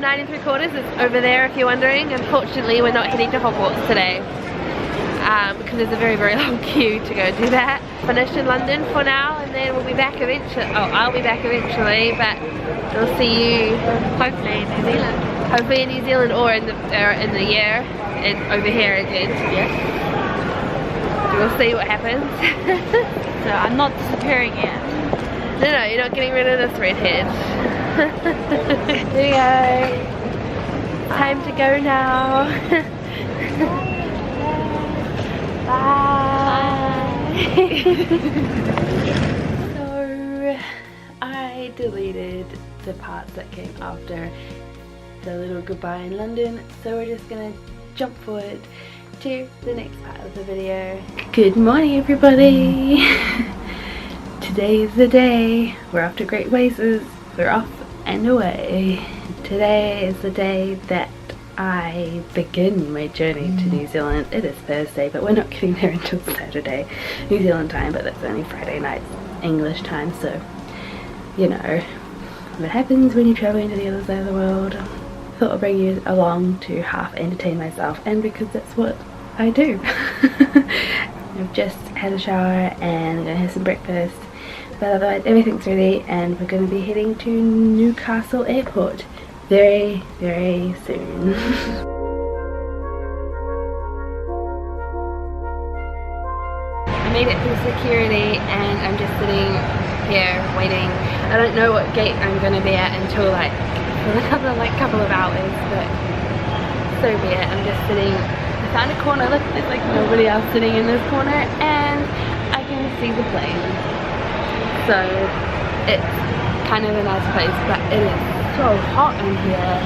9 3/4 is over there if you're wondering. Unfortunately, we're not heading to Hogwarts today because there's a very, very long queue to go do that. Finished in London for now, and then we'll be back eventually. Oh, I'll be back eventually, but we'll see you hopefully in New Zealand. Hopefully in New Zealand or in the year and over here again. Yes. We'll see what happens. So I'm not disappearing yet. No, you're not getting rid of this redhead. There you go. Time to go now. Bye. So I deleted the parts that came after the little goodbye in London, so we're just gonna jump forward to the next part of the video. Good morning, everybody. Today is the day. We're off to Great Places. We're off and away. Today is the day that I begin my journey to New Zealand. It is Thursday, but we're not getting there until Saturday, New Zealand time, but that's only Friday night English time, so you know what happens when you're traveling to the other side of the world. Thought I'd bring you along to half entertain myself, and because that's what I do. I've just had a shower and I'm gonna have some breakfast, but otherwise everything's ready and we're gonna be heading to Newcastle Airport very, very soon. I made it through security and I'm just sitting here waiting. I don't know what gate I'm gonna be at until like another couple of hours, but so be it. I'm just sitting, I found a corner, look, there's like nobody else sitting in this corner and I can see the plane. So it's kind of a nice place, but it is so hot in here.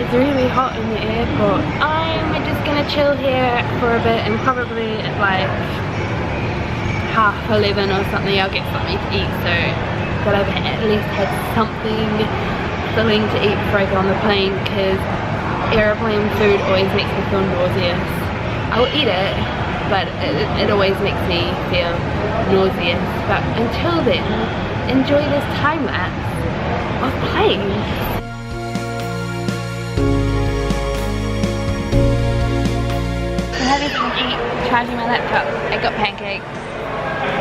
It's really hot in the airport. I'm just gonna chill here for a bit and probably at like 11:30 or something I'll get something to eat, so that I've at least had something filling to eat before I get on the plane, because airplane food always makes me feel nauseous. I will eat it, but it always makes me feel nauseous. But until then, enjoy this time lapse of planes. I'm having some eat, charging my laptop. I got pancakes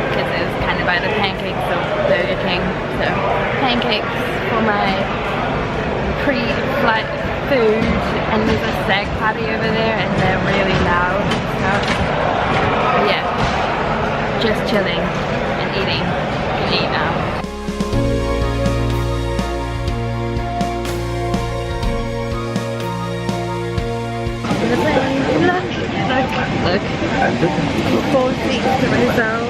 because it was kind of by the pancakes of Burger King. So pancakes for my pre-flight food, and there's a stag party over there and they're really loud. So yeah, just chilling and eating. I can eat now. Look. 4 seats to myself.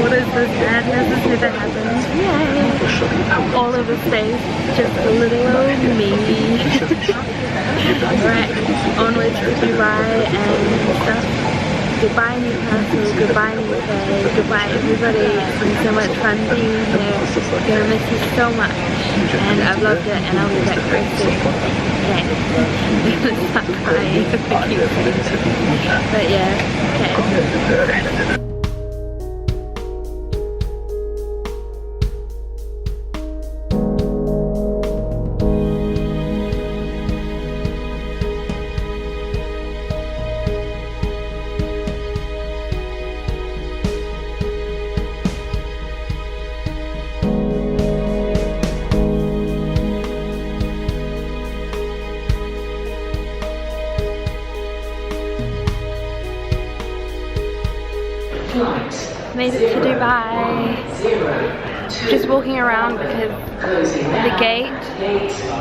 What is this madness? This never happened. Yay! All of the space, just a little old me. Right, onwards to Dubai and stuff. Goodbye Newcastle, goodbye UK, goodbye everybody. It's been so much fun being here. I'm gonna miss you so much, and I've loved it, and I'll be back very soon. Okay. I'm gonna start crying if I keep saying it. But yeah, okay. Made it to Dubai. Just walking around because the gate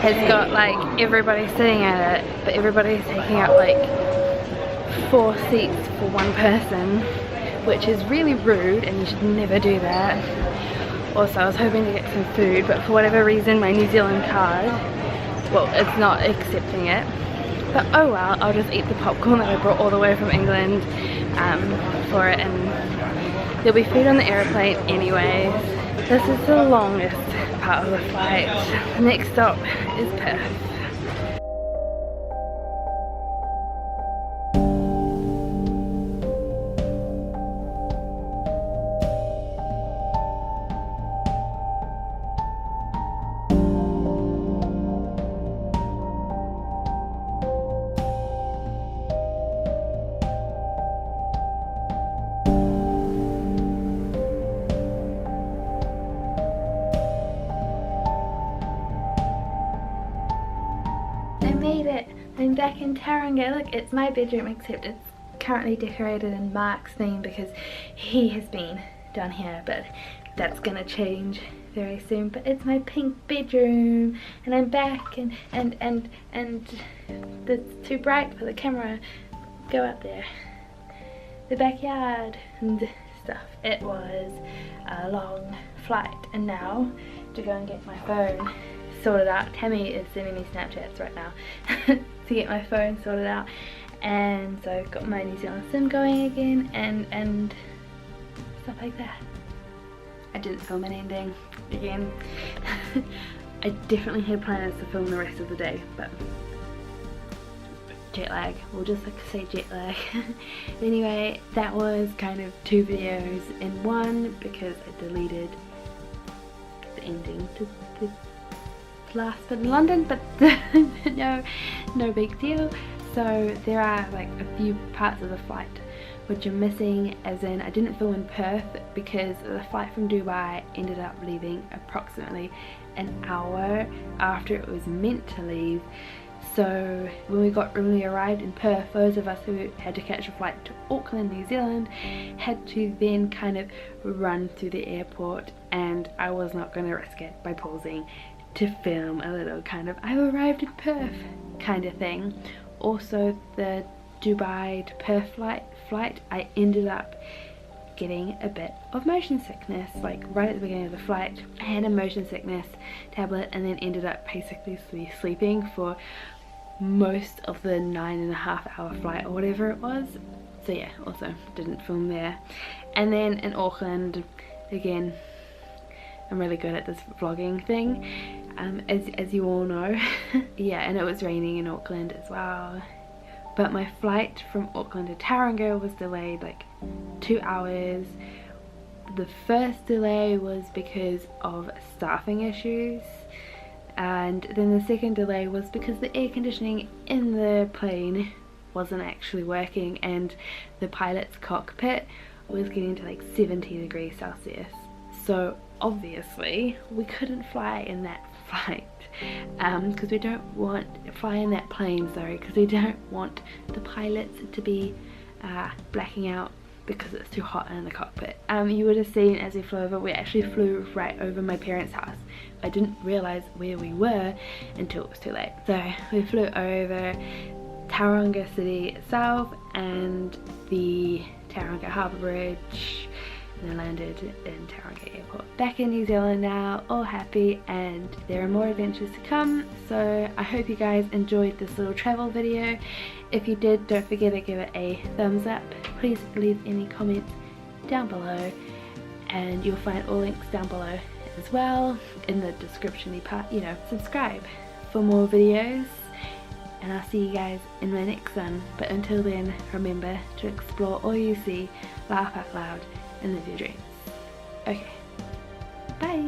has got like everybody sitting at it, but everybody's taking up like 4 seats for one person, which is really rude and you should never do that. Also, I was hoping to get some food, but for whatever reason my New Zealand card, well, it's not accepting it. But oh well, I'll just eat the popcorn that I brought all the way from England for it, and there'll be food on the airplane anyways. This is the longest part of the flight. The next stop is Perth. back in Tauranga. Look, it's my bedroom, except it's currently decorated in Mark's theme because he has been down here, but that's gonna change very soon. But it's my pink bedroom, and I'm back, and it's too bright for the camera. Go out there. The backyard and stuff. It was a long flight, and now to go and get my phone sorted out. Tammy is sending me Snapchats right now to get my phone sorted out, and so I've got my New Zealand sim going again, and stuff like that. I didn't film an ending again. I definitely had plans to film the rest of the day, but jet lag, we'll just like say jet lag. Anyway, that was kind of 2 videos in one because I deleted the ending to the last bit in London, but no big deal. So there are like a few parts of the flight which are missing, as in I didn't film in Perth because the flight from Dubai ended up leaving approximately an hour after it was meant to leave. So when we arrived in Perth, those of us who had to catch a flight to Auckland, New Zealand, had to then kind of run through the airport, and I was not going to risk it by pausing to film a little kind of I've arrived in Perth kind of thing. Also, the Dubai to Perth flight, I ended up getting a bit of motion sickness, like right at the beginning of the flight. I had a motion sickness tablet and then ended up basically sleeping for most of the 9.5 hour flight or whatever it was. So yeah, also didn't film there. And then in Auckland, again, I'm really good at this vlogging thing, as you all know. Yeah, and it was raining in Auckland as well. But my flight from Auckland to Tauranga was delayed like 2 hours. The first delay was because of staffing issues, and then the second delay was because the air conditioning in the plane wasn't actually working, and the pilot's cockpit was getting to like 70 degrees Celsius. So obviously we couldn't fly in that flight, because we don't want fly in that plane, sorry, because we don't want the pilots to be blacking out because it's too hot in the cockpit. You would have seen as we flew over, we actually flew right over my parents' house. I didn't realise where we were until it was too late. So we flew over Tauranga city itself and the Tauranga Harbour Bridge, and then landed in Tauranga Airport. Back in New Zealand now, all happy, and there are more adventures to come. So I hope you guys enjoyed this little travel video. If you did, don't forget to give it a thumbs up. Please leave any comments down below, and you'll find all links down below as well in the description part. You know, subscribe for more videos, and I'll see you guys in my next one. But until then, remember to explore all you see, laugh out loud, and live your dreams. Okay, bye.